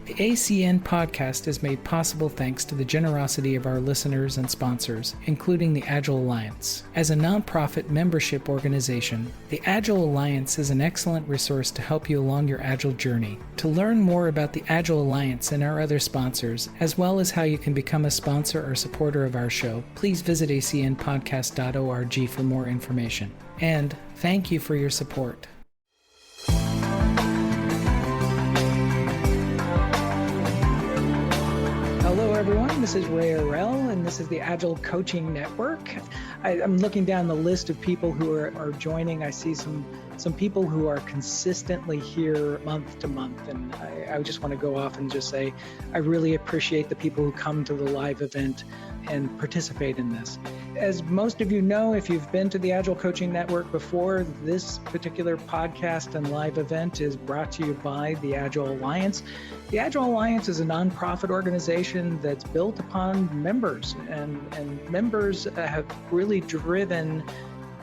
The ACN podcast is made possible thanks to the generosity of our listeners and sponsors, including the Agile Alliance. As a nonprofit membership organization, the Agile Alliance is an excellent resource to help you along your Agile journey. To learn more about the Agile Alliance and our other sponsors, as well as how you can become a sponsor or supporter of our show, please visit acnpodcast.org for more information. And thank you for your support. Hello everyone, this is Ray Arell and this is the Agile Coaching Network. I'm looking down the list of people who are joining. I see some people who are consistently here month to month, and I just want to go off and just say I really appreciate the people who come to the live event and participate in this. As most of you know, if you've been to the Agile Coaching Network before, this particular podcast and live event is brought to you by the Agile Alliance. The Agile Alliance is a nonprofit organization that's built upon members, and members have really driven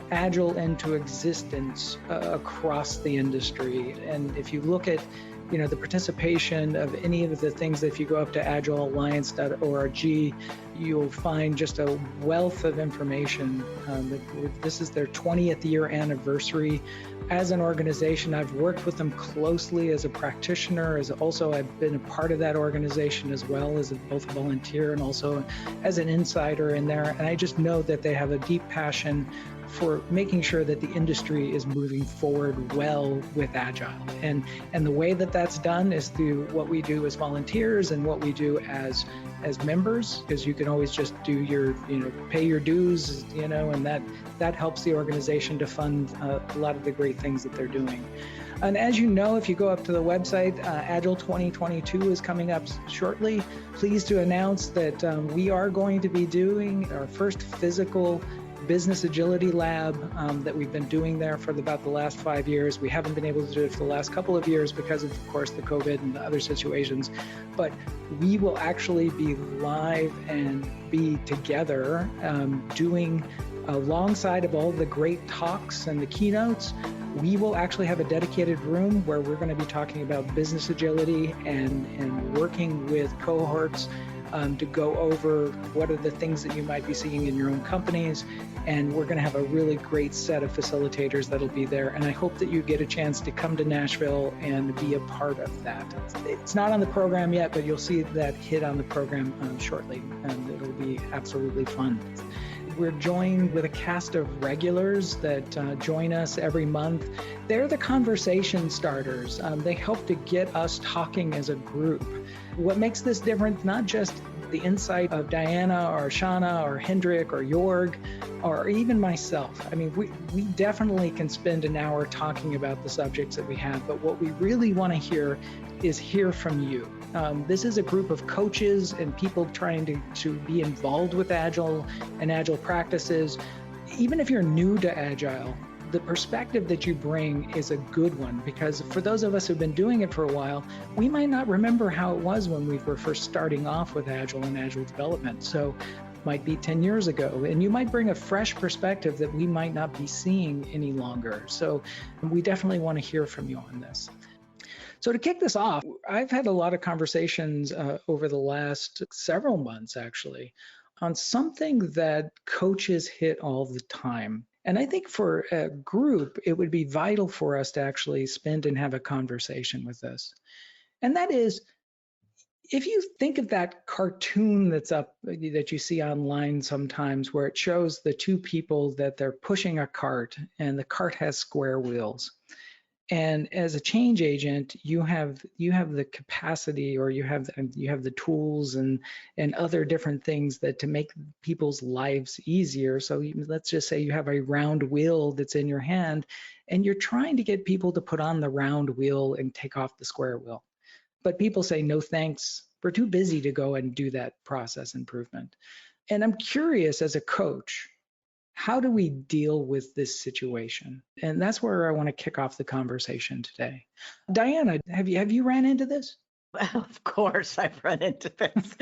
Agile into existence across the industry. And if you look at the participation of any of the things, if you go up to agilealliance.org, you'll find just a wealth of information. This is their 20th year anniversary. As an organization, I've worked with them closely as a practitioner, I've been a part of that organization as well as both a volunteer and also as an insider in there. And I just know that they have a deep passion for making sure that the industry is moving forward well with Agile. And the way that that's done is through what we do as volunteers and what we do as members, because you can always just do your, pay your dues, and that helps the organization to fund a lot of the great things that they're doing. And as you know, if you go up to the website, Agile 2022 is coming up shortly. Pleased to announce that we are going to be doing our first physical business agility lab that we've been doing there for about the last 5 years. We haven't been able to do it for the last couple of years because of course, the COVID and the other situations. But we will actually be live and be together doing alongside of all the great talks and the keynotes. We will actually have a dedicated room where we're going to be talking about business agility and working with cohorts to go over what are the things that you might be seeing in your own companies. And we're going to have a really great set of facilitators that'll be there. And I hope that you get a chance to come to Nashville and be a part of that. It's not on the program yet, but you'll see that hit on the program shortly, and it'll be absolutely fun. We're joined with a cast of regulars that join us every month. They're the conversation starters. They help to get us talking as a group. What makes this different, not just the insight of Diana or Shauna or Hendrik or Jorg or even myself. I mean, we definitely can spend an hour talking about the subjects that we have, but what we really want to hear from you. This is a group of coaches and people trying to be involved with Agile and Agile practices. Even if you're new to Agile, the perspective that you bring is a good one, because for those of us who've been doing it for a while, we might not remember how it was when we were first starting off with Agile and Agile development. So it might be 10 years ago, and you might bring a fresh perspective that we might not be seeing any longer. So we definitely want to hear from you on this. So to kick this off, I've had a lot of conversations over the last several months, actually, on something that coaches hit all the time. And I think for a group, it would be vital for us to actually spend and have a conversation with this. And that is, if you think of that cartoon that's up that you see online sometimes, where it shows the two people that they're pushing a cart and the cart has square wheels. And as a change agent, you have the capacity, or you have the tools and other different things that to make people's lives easier. So let's just say you have a round wheel that's in your hand, and you're trying to get people to put on the round wheel and take off the square wheel. But people say, no thanks, we're too busy to go and do that process improvement. And I'm curious, as a coach, how do we deal with this situation? And that's where I want to kick off the conversation today. Diana, have you ran into this? Well, of course, I've run into this.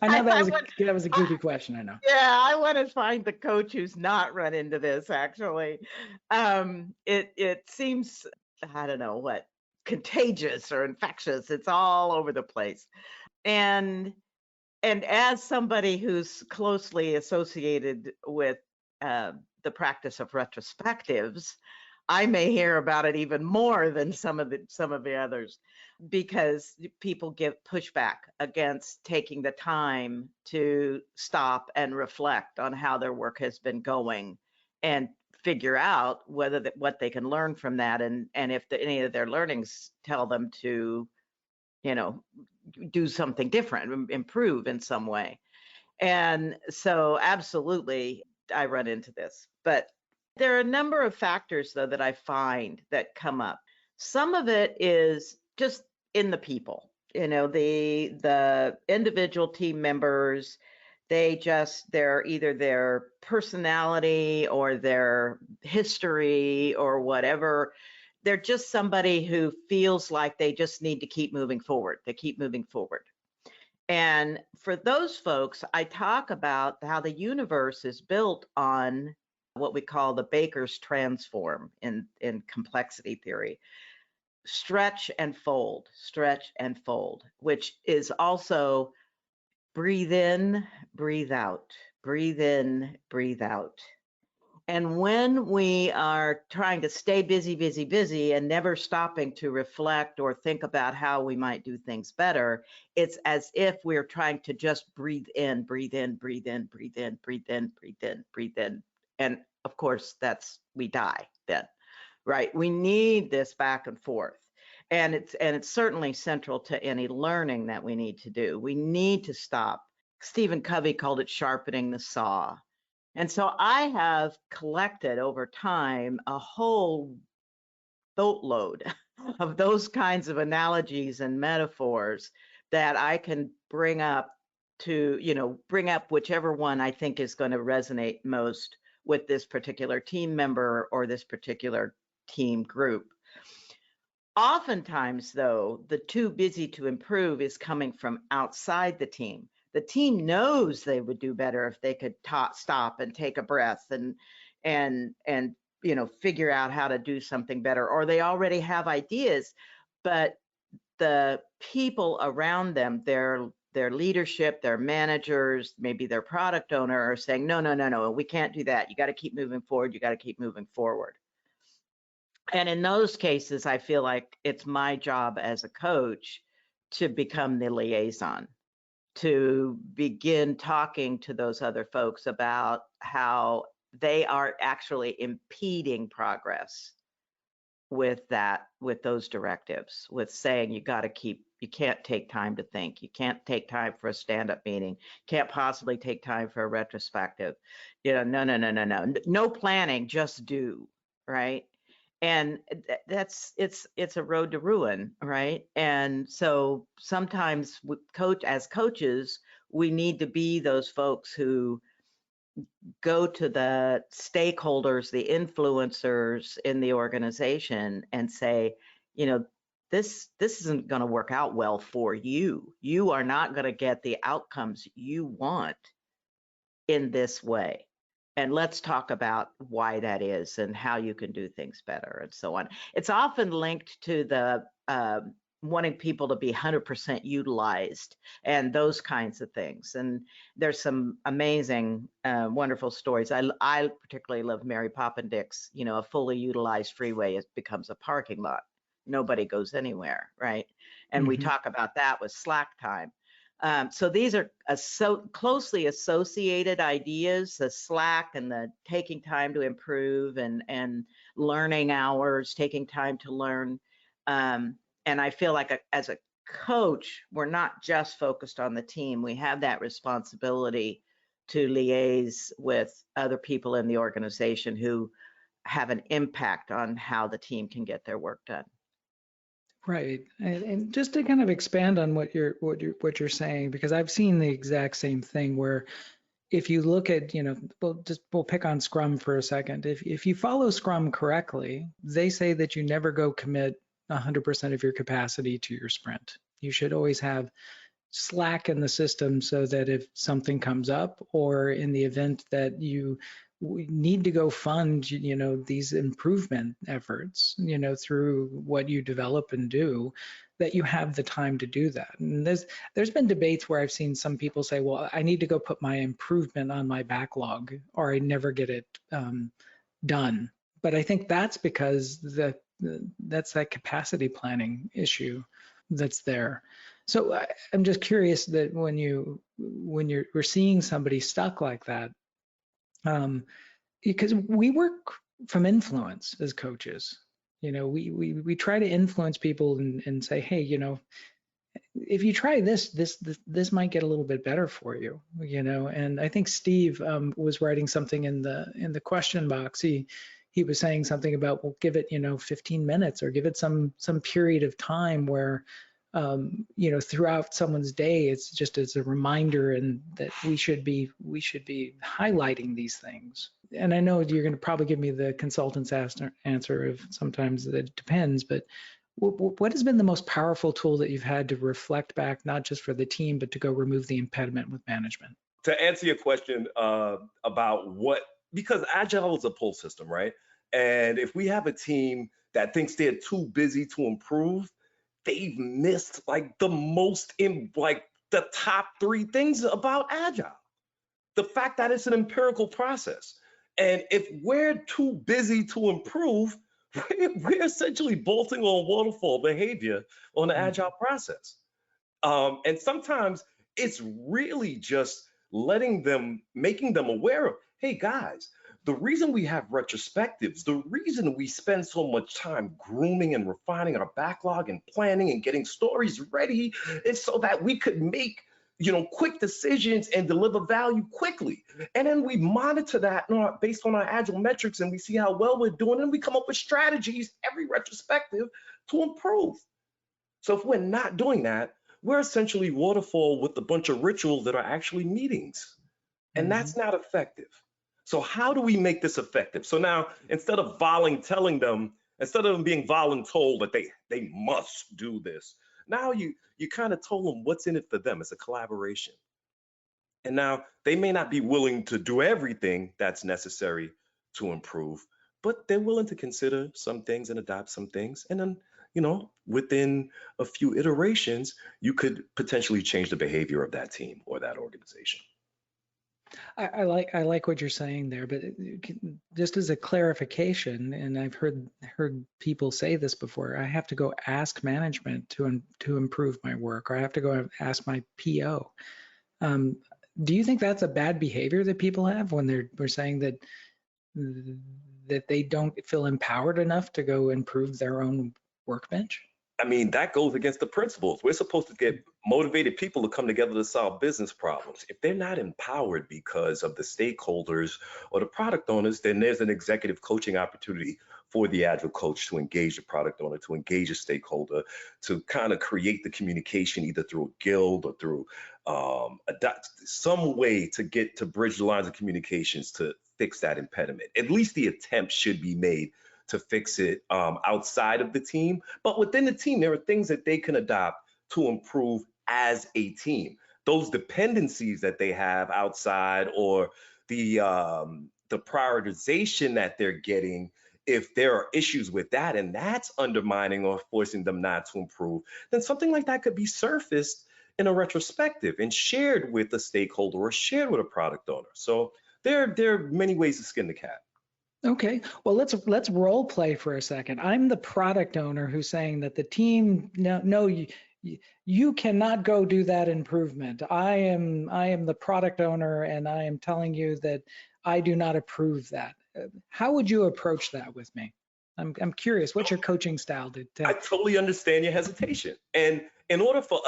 I know that was a goofy question, I know. Yeah, I want to find the coach who's not run into this, actually. It seems, I don't know, contagious or infectious. It's all over the place. And as somebody who's closely associated with the practice of retrospectives, I may hear about it even more than some of the others, because people give pushback against taking the time to stop and reflect on how their work has been going and figure out whether what they can learn from that, and if any of their learnings tell them to, you know, do something different, improve in some way. And so absolutely I run into this. But there are a number of factors though that I find that come up. Some of it is just in the people, the individual team members, they're either their personality or their history or whatever. They're just somebody who feels like they just need to keep moving forward. They keep moving forward. And for those folks, I talk about how the universe is built on what we call the Baker's transform in complexity theory. Stretch and fold, which is also breathe in, breathe out, breathe in, breathe out. And when we are trying to stay busy, and never stopping to reflect or think about how we might do things better, it's as if we're trying to just breathe in, breathe in, breathe in, breathe in, breathe in, breathe in, breathe in. And of course, we die then, right? We need this back and forth. And it's certainly central to any learning that we need to do. We need to stop. Stephen Covey called it sharpening the saw. And so I have collected over time a whole boatload of those kinds of analogies and metaphors that I can bring up whichever one I think is going to resonate most with this particular team member or this particular team group. Oftentimes, though, the too busy to improve is coming from outside the team. The team knows they would do better if they could stop and take a breath and figure out how to do something better, or they already have ideas, but the people around them, their leadership, their managers, maybe their product owner, are saying, no, we can't do that. You got to keep moving forward. You got to keep moving forward. And in those cases, I feel like it's my job as a coach to become the liaison, to begin talking to those other folks about how they are actually impeding progress with those directives, with saying you can't take time to think, you can't take time for a stand-up meeting, can't possibly take time for a retrospective. No planning, just do, right? And it's a road to ruin, right? And so sometimes as coaches, we need to be those folks who go to the stakeholders, the influencers in the organization and say, this isn't going to work out well for you. You are not going to get the outcomes you want in this way. And let's talk about why that is and how you can do things better and so on. It's often linked to the wanting people to be 100% utilized and those kinds of things. And there's some amazing, wonderful stories. I particularly love Mary Poppendix. A fully utilized freeway becomes a parking lot. Nobody goes anywhere, right? And we talk about that with slack time. So these are so closely associated ideas, the slack and the taking time to improve and learning hours, taking time to learn. And I feel like as a coach, we're not just focused on the team. We have that responsibility to liaise with other people in the organization who have an impact on how the team can get their work done. Right. And just to kind of expand on what you're saying, because I've seen the exact same thing where if you look at, we'll pick on Scrum for a second. If you follow Scrum correctly, they say that you never go commit 100% of your capacity to your sprint. You should always have slack in the system so that if something comes up or in the event that you we need to go fund, these improvement efforts, through what you develop and do, that you have the time to do that. And there's been debates where I've seen some people say, well, I need to go put my improvement on my backlog or I never get it done. But I think that's because that's that capacity planning issue that's there. So I'm just curious that we're seeing somebody stuck like that, because we work from influence as coaches. We try to influence people and say, hey, if you try this might get a little bit better for you. And I think Steve was writing something in the question box. He was saying something about, well, give it 15 minutes or give it some period of time where throughout someone's day, it's just as a reminder, and that we should be highlighting these things. And I know you're going to probably give me the consultant's answer of sometimes that it depends, but what has been the most powerful tool that you've had to reflect back, not just for the team, but to go remove the impediment with management? To answer your question about because Agile is a pull system, right? And if we have a team that thinks they're too busy to improve, they've missed like the most in like the top 3 things about Agile. The fact that it's an empirical process. And if we're too busy to improve, we're essentially bolting on waterfall behavior on the Agile process. And sometimes it's really just making them aware of, hey guys, the reason we have retrospectives, the reason we spend so much time grooming and refining our backlog and planning and getting stories ready is so that we could make quick decisions and deliver value quickly. And then we monitor that based on our Agile metrics, and we see how well we're doing, and we come up with strategies every retrospective to improve. So if we're not doing that, we're essentially waterfall with a bunch of rituals that are actually meetings. And that's not effective. So how do we make this effective? So now, instead of telling them, instead of them being voluntold that they must do this, now you kind of told them what's in it for them. It's a collaboration. And now they may not be willing to do everything that's necessary to improve, but they're willing to consider some things and adopt some things. And then, within a few iterations, you could potentially change the behavior of that team or that organization. I like what you're saying there, but just as a clarification, and I've heard people say this before, I have to go ask management to improve my work, or I have to go ask my PO. Do you think that's a bad behavior that people have when we're saying that they don't feel empowered enough to go improve their own workbench? I mean, that goes against the principles. We're supposed to get motivated people to come together to solve business problems. If they're not empowered because of the stakeholders or the product owners, then there's an executive coaching opportunity for the Agile coach to engage the product owner, to engage a stakeholder, to kind of create the communication either through a guild or through some way to bridge the lines of communications to fix that impediment. At least the attempt should be made to fix it outside of the team. But within the team, there are things that they can adopt to improve as a team. Those dependencies that they have outside, or the prioritization that they're getting, if there are issues with that and that's undermining or forcing them not to improve, then something like that could be surfaced in a retrospective and shared with a stakeholder or shared with a product owner. So there are many ways to skin the cat. Okay, well, let's role play for a second. I'm the product owner who's saying that the team, no, you cannot go do that improvement. I am the product owner, and I am telling you that I do not approve that. How would you approach that with me? I'm curious. What's your coaching style? I totally understand your hesitation, and in order for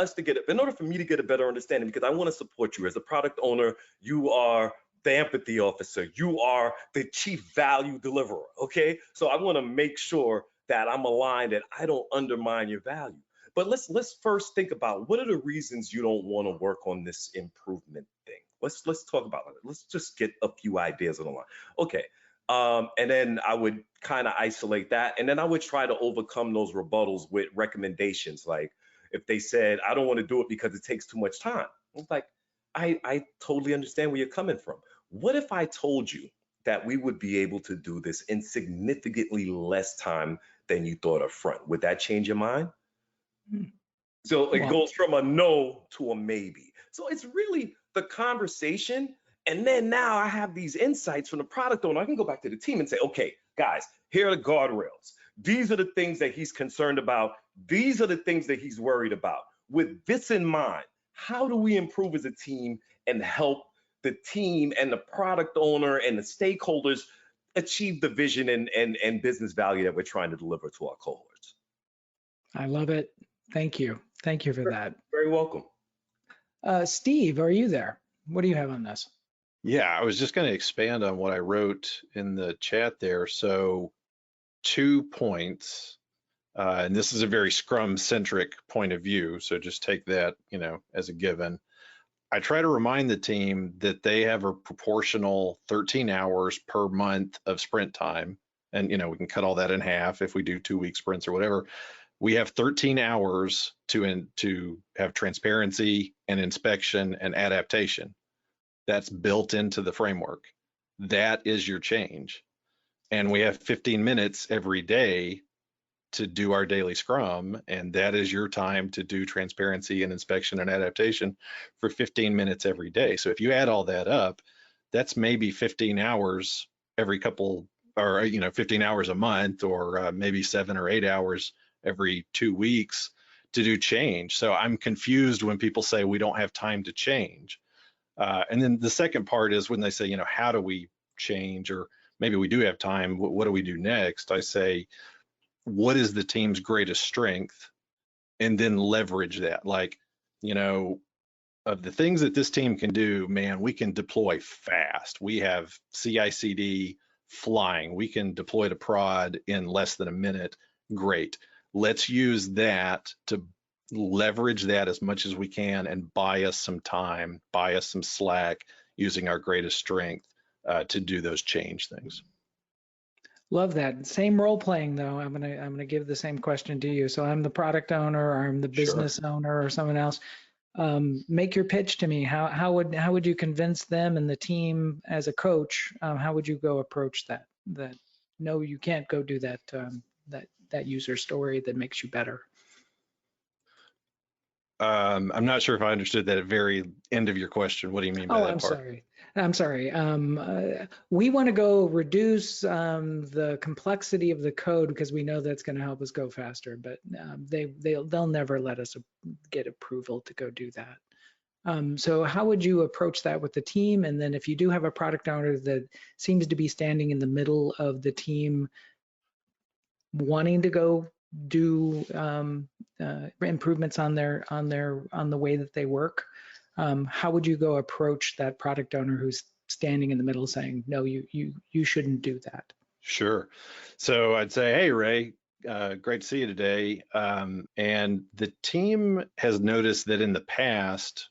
me to get a better understanding, because I want to support you as a product owner, you are the empathy officer, you are the chief value deliverer, okay? So I want to make sure that I'm aligned and I don't undermine your value. But let's first think about, what are the reasons you don't want to work on this improvement thing? Let's talk about it. Let's just get a few ideas on the line. Okay. And then I would kind of isolate that, and then I would try to overcome those rebuttals with recommendations. Like if they said, I don't want to do it because it takes too much time. It's like, I totally understand where you're coming from. What if I told you that we would be able to do this in significantly less time than you thought up front. Would that change your mind? So it Well, goes from a no to a maybe. So it's really the conversation. And then now I have these insights from the product owner. I can go back to the team and say, okay, guys, here are the guardrails. These are the things that he's concerned about. These are the things that he's worried about. With this in mind, how do we improve as a team and help the team and the product owner and the stakeholders achieve the vision and business value that we're trying to deliver to our cohorts? I love it. Thank you. Thank you for that. Very welcome. Steve, are you there? What do you have on this? Yeah, I was just going to expand on what I wrote in the chat there. So 2 points, and this is a very Scrum-centric point of view, so just take that, as a given. I try to remind the team that they have a proportional 13 hours per month of sprint time, and we can cut all that in half if we do 2-week sprints or whatever. We have 13 hours to have transparency and inspection and adaptation. That's built into the framework. That is your change. And we have 15 minutes every day to do our daily scrum, and that is your time to do transparency and inspection and adaptation for 15 minutes every day. So if you add all that up, that's maybe 15 hours every couple, or 15 hours a month, or maybe 7 or 8 hours every 2 weeks to do change. So I'm confused when people say we don't have time to change. And then the second part is when they say, how do we change, or maybe we do have time, what do we do next? I say, what is the team's greatest strength? And then leverage that. Like, of the things that this team can do, man, we can deploy fast. We have CI/CD flying. We can deploy to prod in less than a minute. Great. Let's use that to leverage that as much as we can and buy us some time, buy us some slack using our greatest strength to do those change things. Love that. Same role playing though. I'm gonna give the same question to you. So I'm the product owner, or I'm the business owner, or someone else. Make your pitch to me. How would you convince them and the team as a coach? How would you go approach that? That no, you can't go do that. That user story that makes you better. I'm not sure if I understood that at very end of your question. What do you mean by that part? I'm sorry. We want to go reduce the complexity of the code because we know that's going to help us go faster. But they'll never let us get approval to go do that. So how would you approach that with the team? And then if you do have a product owner that seems to be standing in the middle of the team, wanting to go do improvements on the way that they work, how would you go approach that product owner who's standing in the middle saying, no, you shouldn't do that? Sure. So I'd say, hey, Ray, great to see you today. And the team has noticed that in the past,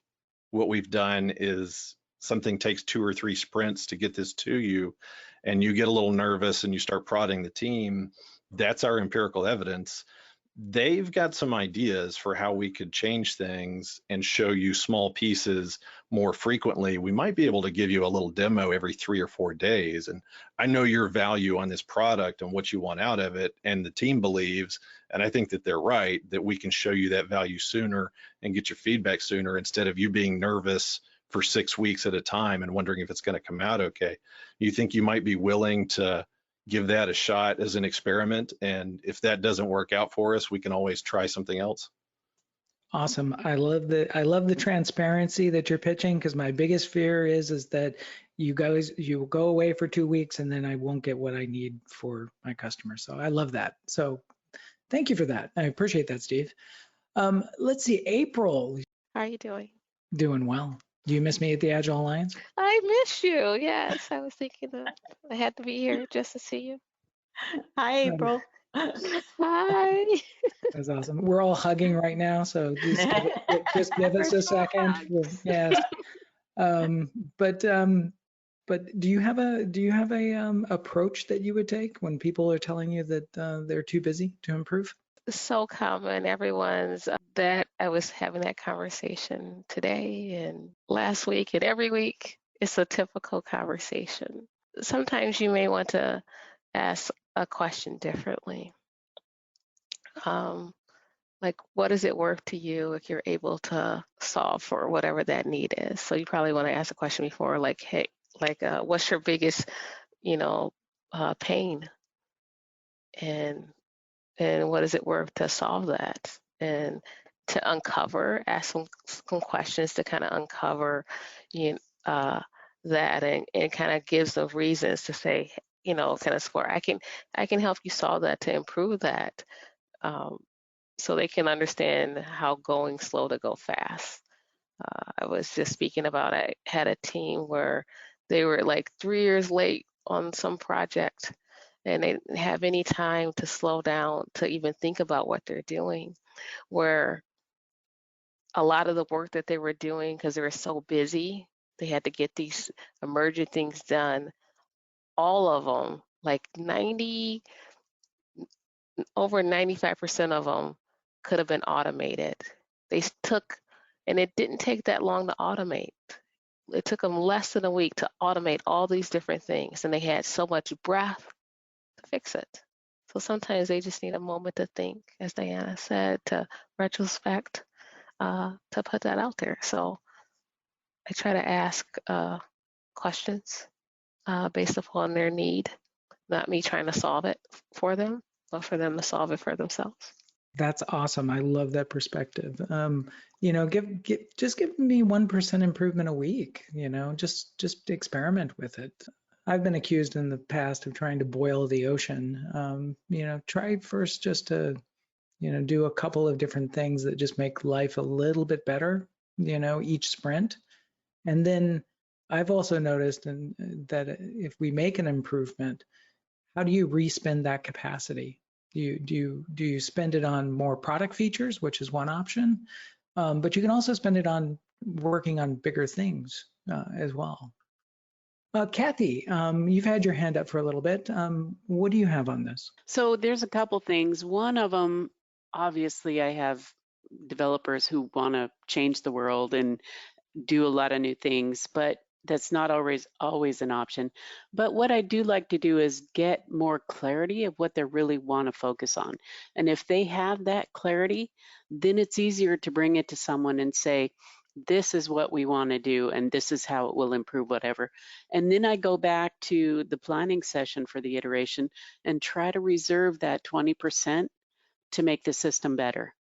what we've done is something takes 2 or 3 sprints to get this to you, and you get a little nervous and you start prodding the team. That's our empirical evidence. They've got some ideas for how we could change things and show you small pieces more frequently. We might be able to give you a little demo every 3 or 4 days. And I know your value on this product and what you want out of it. And the team believes, and I think that they're right, that we can show you that value sooner and get your feedback sooner instead of you being nervous for 6 weeks at a time and wondering if it's going to come out okay. You think you might be willing to give that a shot as an experiment, and if that doesn't work out for us, we can always try something else? Awesome. I love the transparency that you're pitching, because my biggest fear is that you will go away for 2 weeks and then I won't get what I need for my customers. So I love that. So thank you for that. I appreciate that, Steve. Let's see, April. How are you doing? Doing well. Do you miss me at the Agile Alliance? I miss you. Yes, I was thinking that I had to be here just to see you. Hi, April. Hi. That's awesome. We're all hugging right now, so just give us a second. Yes. But do you have a approach that you would take when people are telling you that they're too busy to improve? So common. Everyone's that I was having that conversation today and last week and every week. It's a typical conversation. sometimes you may want to ask a question differently. Like, what is it worth to you if you're able to solve for whatever that need is? So you probably want to ask a question before, like, hey, like, what's your biggest, pain, and what is it worth to solve that? And to ask some questions to kind of uncover, you know, that, and kind of give some reasons to say, kind of score. I can help you solve that to improve that. So they can understand how going slow to go fast. I was just speaking about, I had a team where they were like 3 years late on some project, and they didn't have any time to slow down to even think about what they're doing, where a lot of the work that they were doing, because they were so busy, they had to get these emergent things done. All of them, like over 95% of them could have been automated. They took, and it didn't take that long to automate. It took them less than a week to automate all these different things, and they had so much breath to fix it. So sometimes they just need a moment to think, as Diana said, to retrospect, to put that out there. So I try to ask questions based upon their need, not me trying to solve it for them, but for them to solve it for themselves. That's awesome. I love that perspective. Just give me 1% improvement a week. Just experiment with it. I've been accused in the past of trying to boil the ocean. Try first just to, do a couple of different things that just make life a little bit better. Each sprint, and then I've also noticed that if we make an improvement, how do you respend that capacity? Do you spend it on more product features, which is one option, but you can also spend it on working on bigger things as well. Kathy, you've had your hand up for a little bit. What do you have on this? So there's a couple things. One of them, obviously, I have developers who want to change the world and do a lot of new things, but that's not always an option. But what I do like to do is get more clarity of what they really want to focus on. And if they have that clarity, then it's easier to bring it to someone and say, this is what we want to do, and this is how it will improve whatever. And then I go back to the planning session for the iteration and try to reserve that 20% to make the system better.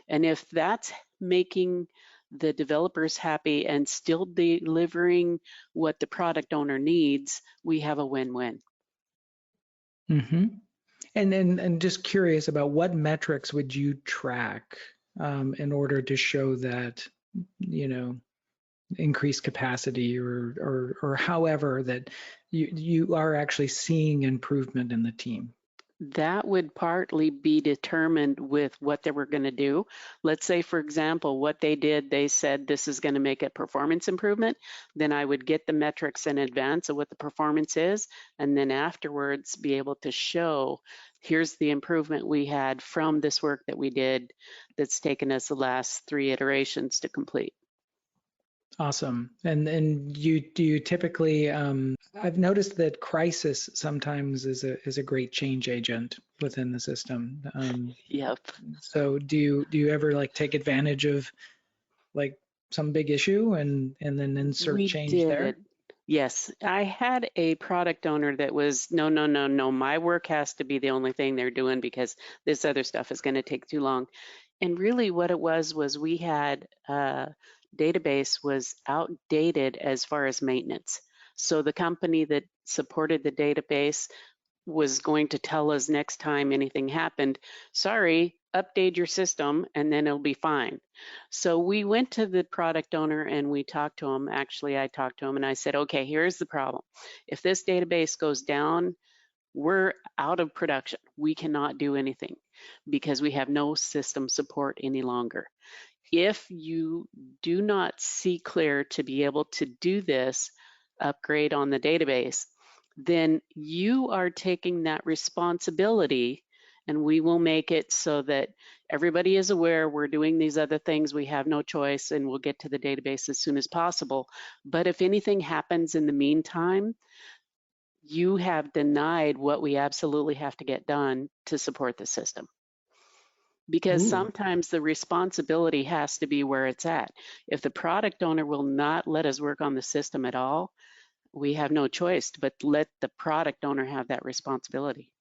And if that's making the developers happy and still delivering what the product owner needs, we have a win-win. Mm-hmm. And just curious about what metrics would you track in order to show that, increased capacity or however that you are actually seeing improvement in the team? That would partly be determined with what they were going to do. Let's say, for example, what they did, they said this is going to make a performance improvement. Then I would get the metrics in advance of what the performance is, and then afterwards be able to show, here's the improvement we had from this work that we did that's taken us the last 3 iterations to complete. Awesome. And do you typically, I've noticed that crisis sometimes is a great change agent within the system. Yep. So do you ever like take advantage of like some big issue and then insert change there? Yes, I had a product owner that was, no, my work has to be the only thing they're doing because this other stuff is going to take too long. And really what it was we had database was outdated as far as maintenance. So the company that supported the database was going to tell us next time anything happened, sorry, update your system and then it'll be fine. So we went to the product owner and we talked to him. Actually, I talked to him and I said, okay, here's the problem. If this database goes down, we're out of production. We cannot do anything because we have no system support any longer. If you do not see clear to be able to do this upgrade on the database, then you are taking that responsibility, and we will make it so that everybody is aware we're doing these other things, we have no choice, and we'll get to the database as soon as possible. But if anything happens in the meantime, you have denied what we absolutely have to get done to support the system. Because Ooh. sometimes the responsibility has to be where it's at. If the product owner will not let us work on the system at all, we have no choice but let the product owner have that responsibility.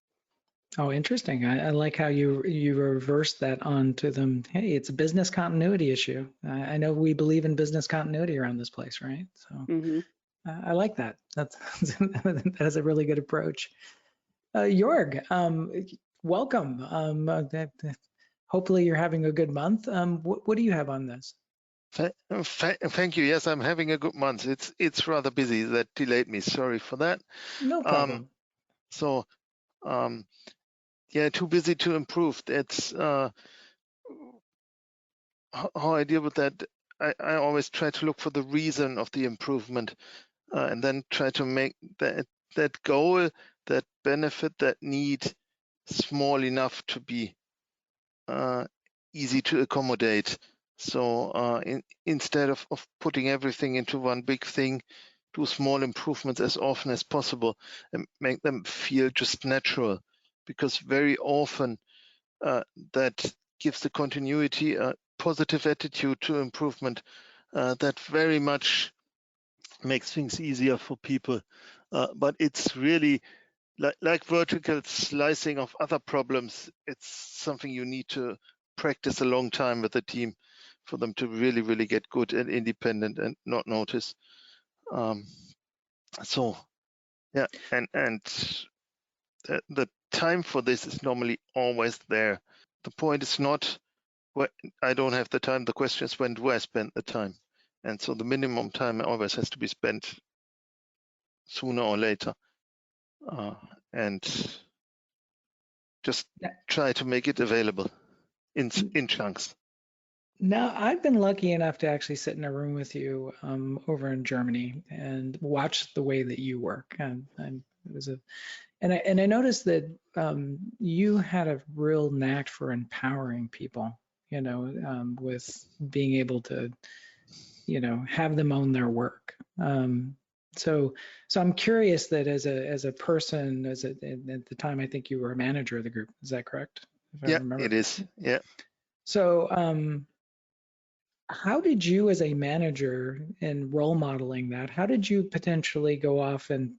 Oh, interesting. I like how you reverse that onto them. Hey, it's a business continuity issue. I know we believe in business continuity around this place, right? So Mm-hmm. I like that. That's that is a really good approach. Jorg, welcome. Hopefully you're having a good month. What do you have on this? Thank you. Yes, I'm having a good month. It's rather busy. That delayed me. Sorry for that. No problem. So, yeah, too busy to improve. That's how I deal with that. I always try to look for the reason of the improvement, and then try to make that goal, that benefit, that need small enough to be easy to accommodate. So instead of putting everything into one big thing, do small improvements as often as possible and make them feel just natural. Because very often that gives the continuity, a positive attitude to improvement that very much makes things easier for people. But it's really like vertical slicing of other problems. It's something you need to practice a long time with the team for them to really, really get good and independent and not notice. So yeah, and the time for this is normally always there. The point is not when I don't have the time. The question is, when do I spend the time? And so the minimum time always has to be spent sooner or later. And just try to make it available in chunks. Now, I've been lucky enough to actually sit in a room with you over in Germany and watch the way that you work. And I noticed that you had a real knack for empowering people, with being able to, have them own their work. So I'm curious that as a person, at the time, I think you were a manager of the group. Is that correct? If I Yeah, remember. it is. Yeah. So how did you, as a manager and role modeling that, how did you potentially go off and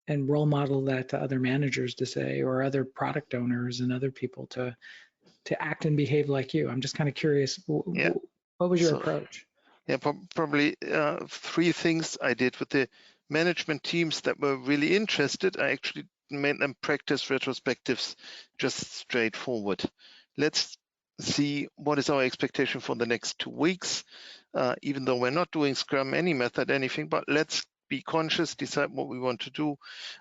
role model that to other managers to say, or other product owners and other people to act and behave like you? I'm just kind of curious. Yeah. What was your approach? Yeah, probably three things I did with the management teams that were really interested. I actually made them practice retrospectives, just straightforward. Let's see what is our expectation for the next 2 weeks, even though we're not doing Scrum, any method, anything, but let's be conscious, decide what we want to do.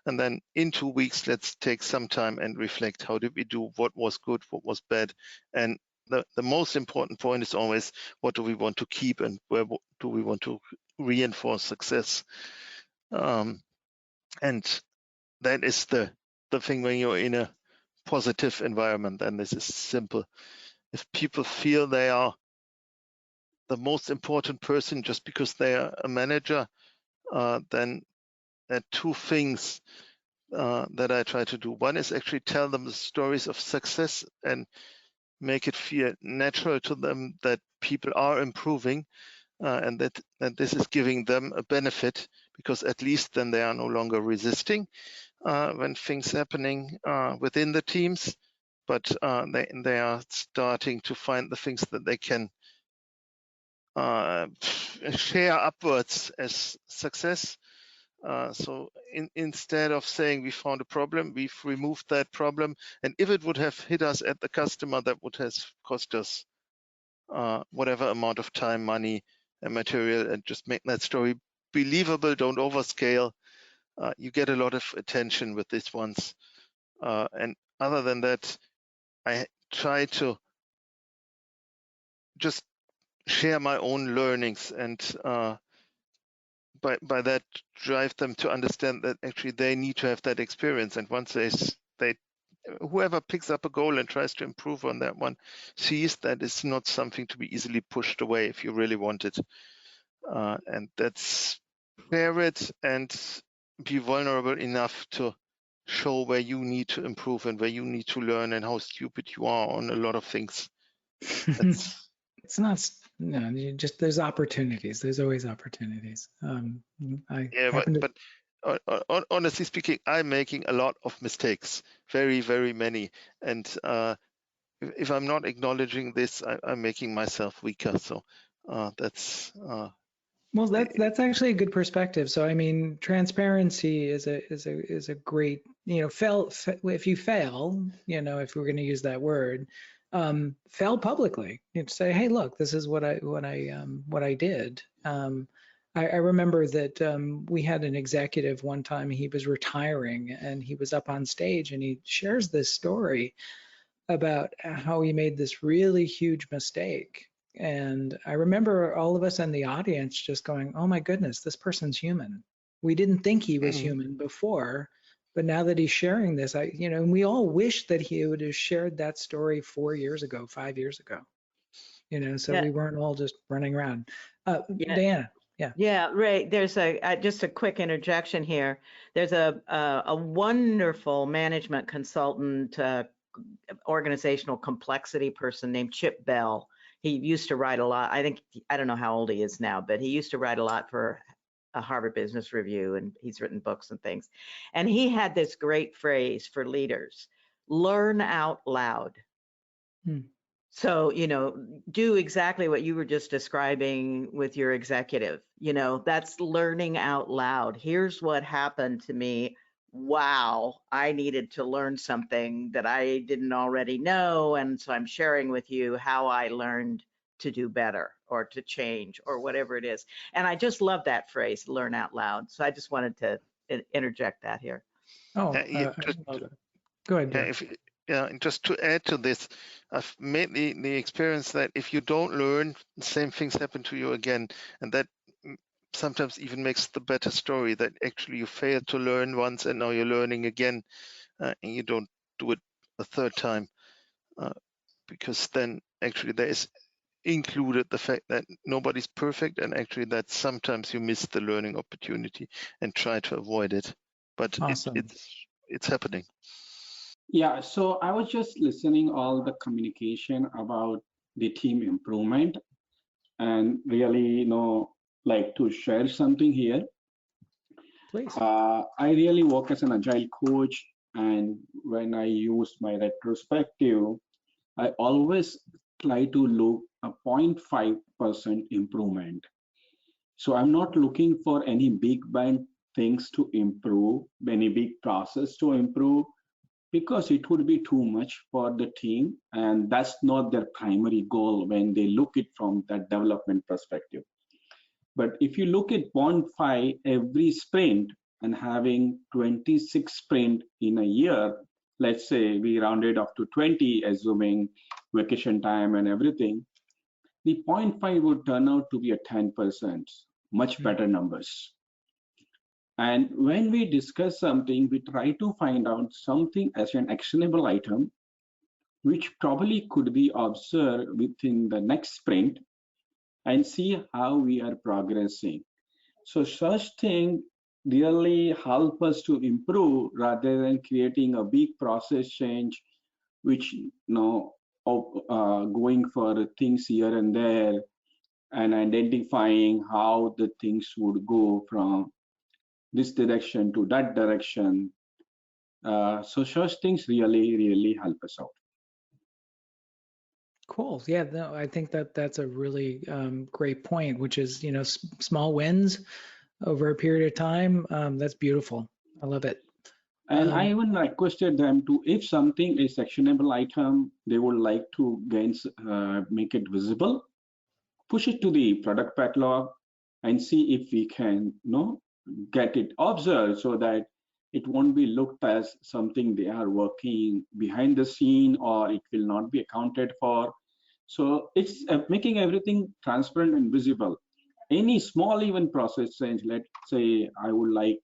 And then in 2 weeks, let's take some time and reflect. How did we do? What was good? What was bad? And the most important point is always, what do we want to keep and where do we want to reinforce success? And that is the thing when you're in a positive environment, and this is simple. If people feel they are the most important person just because they are a manager, then there are two things that I try to do. One is actually tell them the stories of success and make it feel natural to them that people are improving, and that this is giving them a benefit, because at least then they are no longer resisting when things happening within the teams, but they are starting to find the things that they can share upwards as success. So instead of saying we found a problem, we've removed that problem. And if it would have hit us at the customer, that would have cost us whatever amount of time, money, and material, and just make that story believable. Don't overscale. You get a lot of attention with these ones. And other than that, I try to just share my own learnings, and by that drive them to understand that actually they need to have that experience. And once they whoever picks up a goal and tries to improve on that one sees that it's not something to be easily pushed away if you really want it. And that's share it and be vulnerable enough to show where you need to improve and where you need to learn and how stupid you are on a lot of things. That's It's not, no, there's opportunities. There's always opportunities. I yeah, happen to, but honestly speaking, I'm making a lot of mistakes, very, very many. And if I'm not acknowledging this, I'm making myself weaker. So that's well, that's actually a good perspective. So, I mean, transparency is a great, if you fail, if we're going to use that word, fail publicly. You'd say, hey, look, this is what I did. I remember that we had an executive one time. He was retiring, and he was up on stage, and he shares this story about how he made this really huge mistake. And I remember all of us in the audience just going, oh my goodness, this person's human. We didn't think he was human before, but now that he's sharing this, and we all wish that he would have shared that story 4 years ago, 5 years ago, so Yeah. we weren't all just running around. Yeah. Diana. Yeah. Yeah, Ray, there's just a quick interjection here. There's a wonderful management consultant, organizational complexity person named Chip Bell. He used to write a lot. I don't know how old he is now, but he used to write a lot for a Harvard Business Review, and he's written books and things. And he had this great phrase for leaders: learn out loud. So, do exactly what you were just describing with your executive. That's learning out loud. Here's what happened to me. Wow, I needed to learn something that I didn't already know. And so I'm sharing with you how I learned to do better or to change or whatever it is. And I just love that phrase, learn out loud. So I just wanted to interject that here. Oh, I love it. Go ahead. And just to add to this, I've made the experience that if you don't learn, the same things happen to you again. And that sometimes even makes the better story, that actually you failed to learn once and now you're learning again, and you don't do it a third time. Because then actually there is included the fact that nobody's perfect, and actually that sometimes you miss the learning opportunity and try to avoid it. But awesome. it's happening. Yeah, so I was just listening all the communication about the team improvement, and really, like to share something here. Please. I really work as an agile coach, and when I use my retrospective, I always try to look a 0.5% improvement. So I'm not looking for any big bang things to improve, any big process to improve, because it would be too much for the team, and that's not their primary goal when they look it from that development perspective. But if you look at 0.5 every sprint and having 26 sprint in a year, let's say we rounded up to 20, assuming vacation time and everything, the 0.5 would turn out to be a 10%, much better numbers. And when we discuss something, we try to find out something as an actionable item, which probably could be observed within the next sprint, and see how we are progressing. So such thing really help us to improve rather than creating a big process change, which going for things here and there and identifying how the things would go from this direction to that direction. So such things really help us out. Cool. Yeah, no, I think that's a really great point, which is, small wins over a period of time. That's beautiful. I love it. And I even requested them to, if something is actionable item, they would like to make it visible, push it to the product backlog and see if we can get it observed, so that it won't be looked as something they are working behind the scene, or it will not be accounted for. So it's making everything transparent and visible. Any small even process change, let's say I would like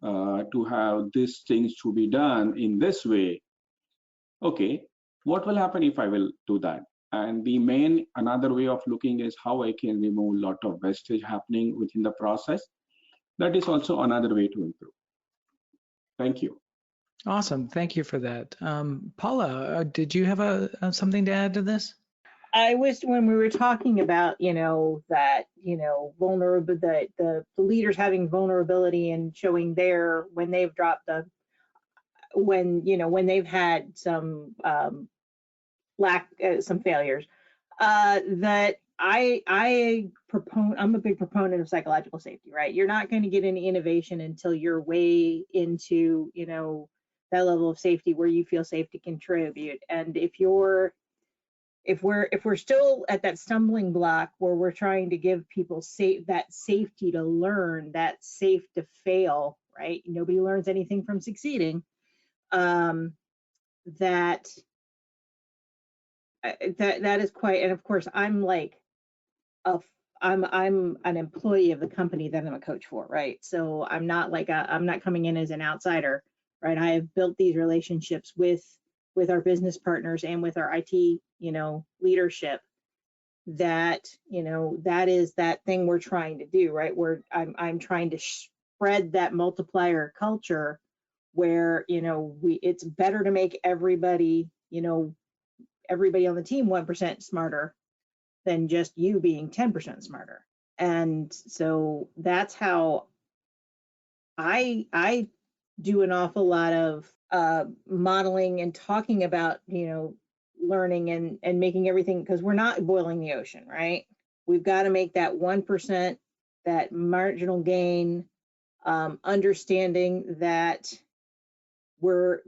to have these things to be done in this way. Okay, what will happen if I will do that? And the another way of looking is how I can remove a lot of wastage happening within the process. That is also another way to improve. Thank you. Awesome. Thank you for that. Paula, did you have something to add to this? I wish when we were talking about, that, vulnerable, the leaders having vulnerability and showing when they've dropped when they've had some some failures, that I'm a big proponent of psychological safety, right? You're not going to get any innovation until you're way into, that level of safety where you feel safe to contribute. And if we're still at that stumbling block where we're trying to give people that safety to learn, that safe to fail, right? Nobody learns anything from succeeding. That is quite, and of course I'm like I'm an employee of the company that I'm a coach for, right? So I'm not I'm not coming in as an outsider, right? I have built these relationships with our business partners and with our IT, leadership, that, that is that thing we're trying to do, right? I'm trying to spread that multiplier culture where, it's better to make everybody, everybody on the team 1% smarter than just you being 10% smarter. And so that's how I do an awful lot of modeling and talking about, learning and making everything, because we're not boiling the ocean, right? We've got to make that 1%, that marginal gain, understanding that we're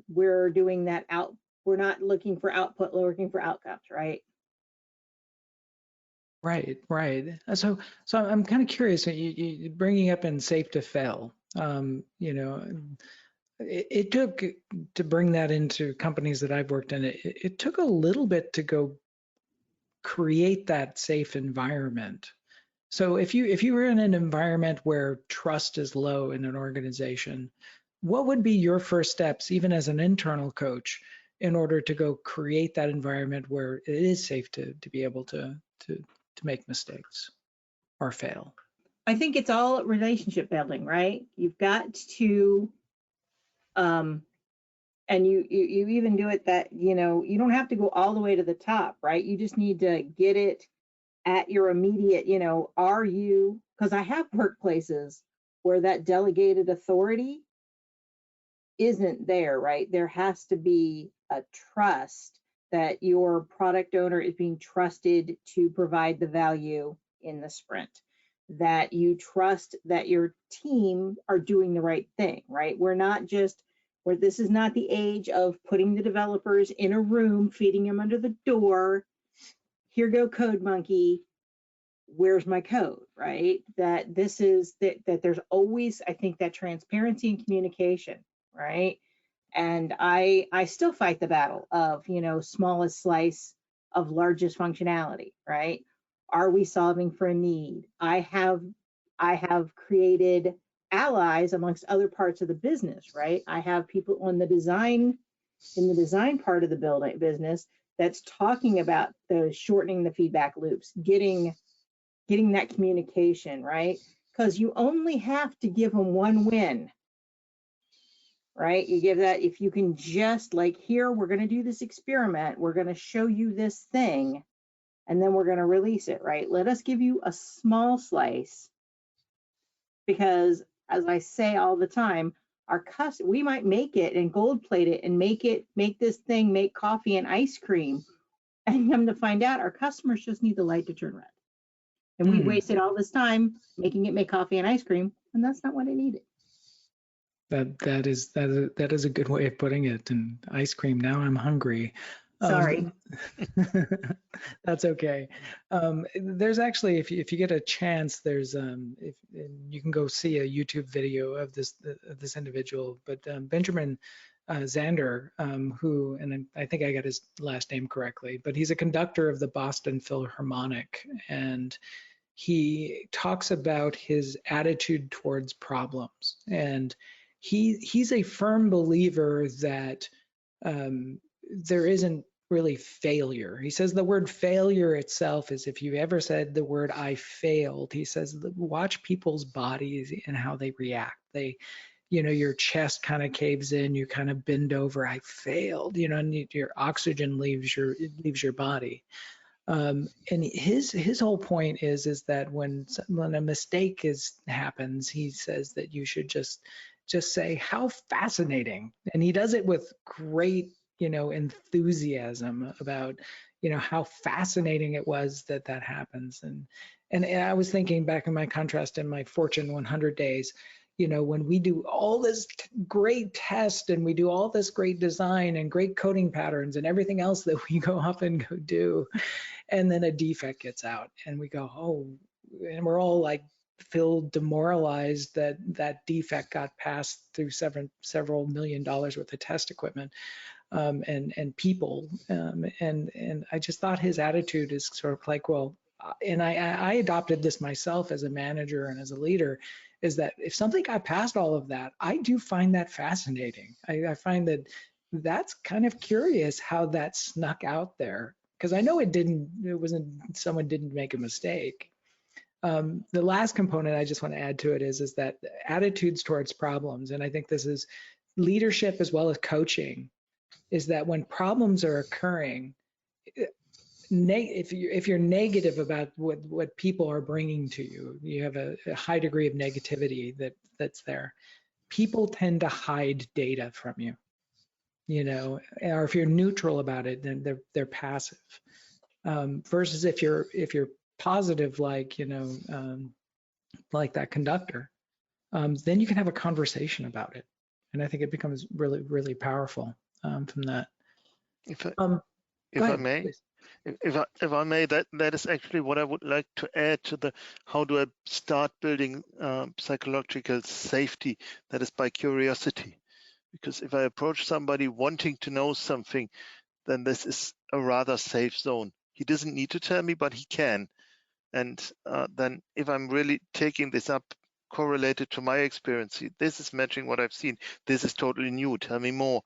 doing that out. We're not looking for output, we're looking for outcomes, right? Right, right. So I'm kind of curious. You bringing up in safe to fail. It took to bring that into companies that I've worked in. It took a little bit to go create that safe environment. So if you were in an environment where trust is low in an organization, what would be your first steps, even as an internal coach, in order to go create that environment where it is safe to be able to make mistakes or fail? I think it's all relationship building, right? You've got to, and you even do it that, you don't have to go all the way to the top, right? You just need to get it at your immediate, because I have workplaces where that delegated authority isn't there, right? There has to be a trust that your product owner is being trusted to provide the value in the sprint, that you trust that your team are doing the right thing, right? This is not the age of putting the developers in a room, feeding them under the door. Here go code monkey. Where's my code, right? That there's always, I think, that transparency and communication, right? And I still fight the battle of, smallest slice of largest functionality, right? Are we solving for a need? I have created allies amongst other parts of the business, right? I have people in the design part of the business that's talking about shortening the feedback loops, getting that communication, right? Because you only have to give them one win, right? You give that, if you can just here, we're going to do this experiment, we're going to show you this thing, and then we're going to release it, right? Let us give you a small slice, because as I say all the time, we might make it and gold plate it and make this thing, make coffee and ice cream, and come to find out our customers just need the light to turn red. And we wasted all this time making it make coffee and ice cream, and that's not what it needed. That is a good way of putting it. And ice cream. Now I'm hungry. Sorry. That's okay. There's actually, if you get a chance, there's you can go see a YouTube video of this individual. But Benjamin Zander, who, and I think I got his last name correctly, but he's a conductor of the Boston Philharmonic, and he talks about his attitude towards problems. And he's a firm believer that there isn't really failure. He says the word failure itself is, if you ever said the word "I failed," he says, watch people's bodies and how they react. your chest kind of caves in, you kind of bend over, I failed, and your oxygen leaves your body. And his whole point is that when a mistake happens, he says that you should just say, how fascinating. And he does it with great, enthusiasm about, how fascinating it was that happens. And I was thinking back in my contrast in my Fortune 100 days, when we do all this great test and we do all this great design and great coding patterns and everything else that we go off and go do, and then a defect gets out and we go, oh, and we're all like feel demoralized that defect got passed through several $1 million worth of test equipment and people. And I just thought his attitude is sort of like, well, and I adopted this myself as a manager and as a leader, is that if something got past all of that, I do find that fascinating. I find that that's kind of curious how that snuck out there, because I know someone didn't make a mistake. The last component I just want to add to it is that attitudes towards problems, and I think this is leadership as well as coaching, is that when problems are occurring, if you're negative about what people are bringing to you, you have a high degree of negativity that's there. People tend to hide data from you, or if you're neutral about it, then they're passive. Versus if you're positive, like like that conductor, then you can have a conversation about it, and I think it becomes really, really powerful from that. If I, Go if I ahead, may, please. if I may, that is actually what I would like to add to the how do I start building psychological safety. That is by curiosity, because if I approach somebody wanting to know something, then this is a rather safe zone. He doesn't need to tell me, but he can. And then if I'm really taking this up correlated to my experience, this is matching what I've seen, this is totally new, tell me more.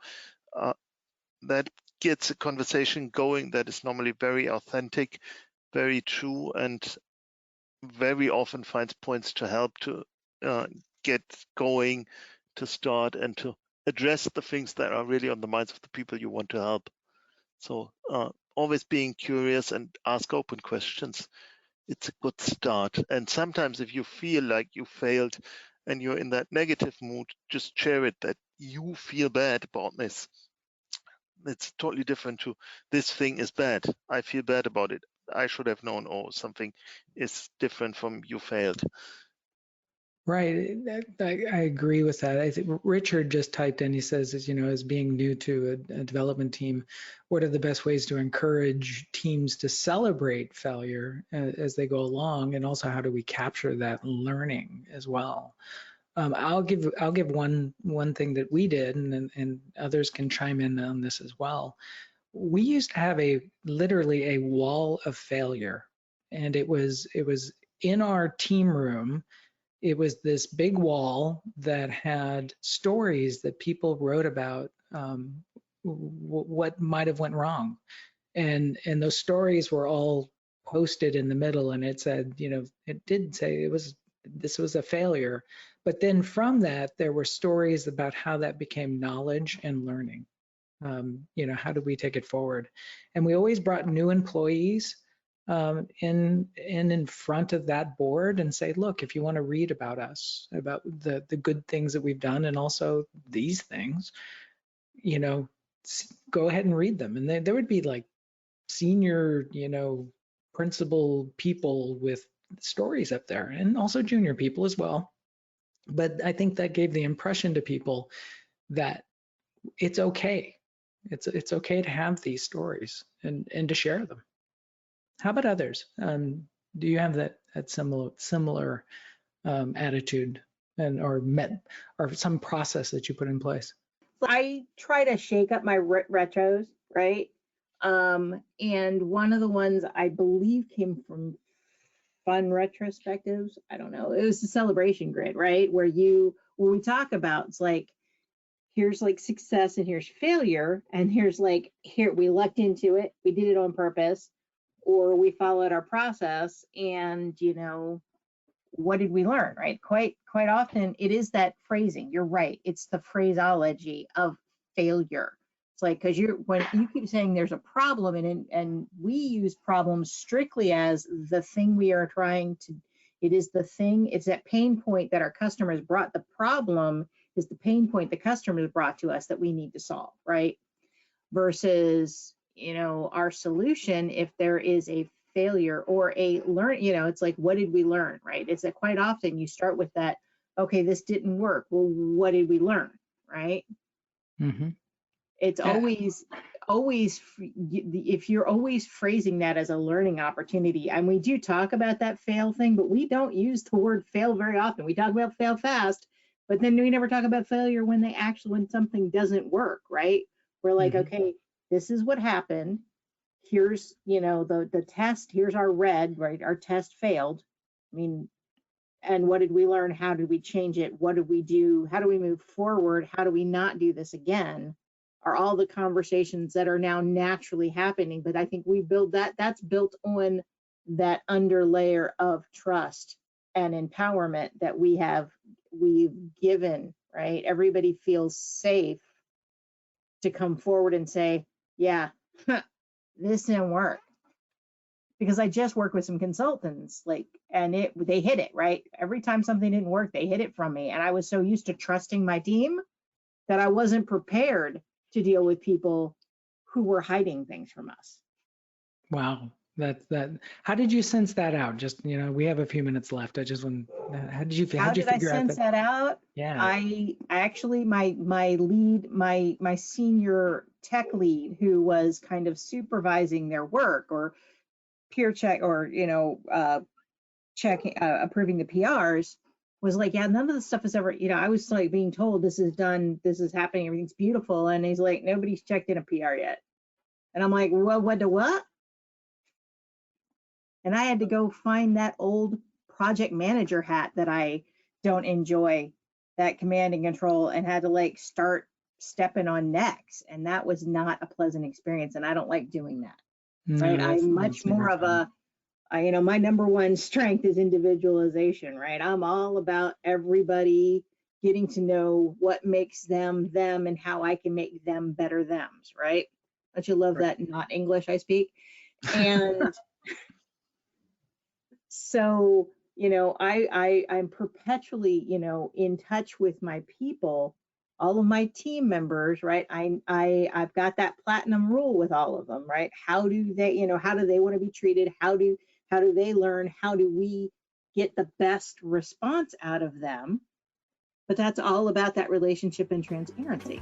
That gets a conversation going that is normally very authentic, very true, and very often finds points to help to get going, to start, and to address the things that are really on the minds of the people you want to help. So always being curious and ask open questions. It's a good start. And sometimes if you feel like you failed and you're in that negative mood, just share it that you feel bad about this. It's totally different to this thing is bad. I feel bad about it. I should have known, or something is different from you failed. Right, I agree with that. I think Richard just typed in, he says, as being new to a development team, what are the best ways to encourage teams to celebrate failure as they go along? And also, how do we capture that learning as well? I'll give one thing that we did, and others can chime in on this as well. We used to have literally a wall of failure, and it was in our team room. It was this big wall that had stories that people wrote about what might have went wrong, and those stories were all posted in the middle, and it said, it did say this was a failure, but then from that there were stories about how that became knowledge and learning. How do we take it forward? And we always brought new employees in front of that board and say, look, if you want to read about us, about the good things that we've done, and also these things, go ahead and read them. And there would be like senior, principal people with stories up there, and also junior people as well. But I think that gave the impression to people that it's okay. It's okay to have these stories and to share them. How about others? Do you have that similar attitude or some process that you put in place? I try to shake up my retros, right? And one of the ones I believe came from Fun Retrospectives. I don't know. It was the celebration grid, right? Where we talk about, it's like, here's like success and here's failure. And here's like, here, we lucked into it. We did it on purpose, or we followed our process and, what did we learn, right? Quite often it is that phrasing. You're right. It's the phraseology of failure. It's like, because when you keep saying there's a problem, and we use problems strictly as the thing we are trying to, it is the thing, it's that pain point that our customers brought. The problem is the pain point the customers brought to us that we need to solve, right? Versus, our solution, if there is a failure or a learn, it's like, what did we learn, right? It's that quite often you start with that, okay, this didn't work. Well, what did we learn, right? Mm-hmm. It's always, if you're always phrasing that as a learning opportunity, and we do talk about that fail thing, but we don't use the word fail very often. We talk about fail fast, but then we never talk about failure when something doesn't work, right? We're like, okay, this is what happened. Here's, the test, here's our red, right? Our test failed. I mean, and what did we learn? How did we change it? What did we do? How do we move forward? How do we not do this again? Are all the conversations that are now naturally happening. But I think we build that's built on that underlayer of trust and empowerment that we've given, right? Everybody feels safe to come forward and say, yeah, this didn't work. Because I just worked with some consultants, and they hit it, right? Every time something didn't work, they hid it from me. And I was so used to trusting my team that I wasn't prepared to deal with people who were hiding things from us. Wow. How did you sense that out? Just, we have a few minutes left. I just want, how did you How did I sense that out? Yeah. I actually, my lead, my senior tech lead, who was kind of supervising their work or peer check or, checking, approving the PRs, was like, yeah, none of the stuff is ever, I was like being told this is done, this is happening, everything's beautiful. And he's like, nobody's checked in a PR yet. And I'm like, well, what? And I had to go find that old project manager hat that I don't enjoy, that command and control, and had to start stepping on necks. And that was not a pleasant experience. And I don't like doing that. No, right? I'm much more of my number one strength is individualization, right? I'm all about everybody getting to know what makes them them and how I can make them better thems, right? Don't you love that not English I speak? And so, I'm perpetually, in touch with my people, all of my team members, right? I've got that platinum rule with all of them, right? How do they want to be treated? How do they learn? How do we get the best response out of them? But that's all about that relationship and transparency.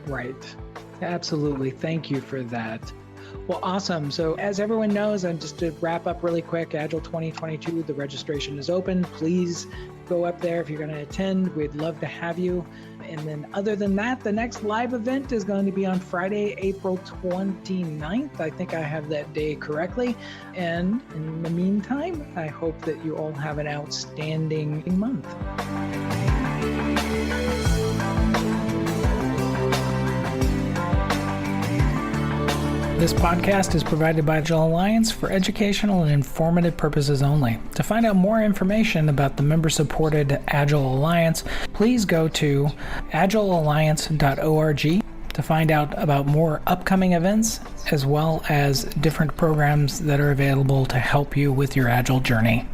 Right. Absolutely. Thank you for that. Well, awesome. So as everyone knows, and just to wrap up really quick, Agile 2022, the registration is open. Please go up there if you're going to attend. We'd love to have you. And then other than that, the next live event is going to be on Friday, April 29th. I think I have that day correctly. And in the meantime, I hope that you all have an outstanding month. This podcast is provided by Agile Alliance for educational and informative purposes only. To find out more information about the member-supported Agile Alliance, please go to agilealliance.org to find out about more upcoming events, as well as different programs that are available to help you with your Agile journey.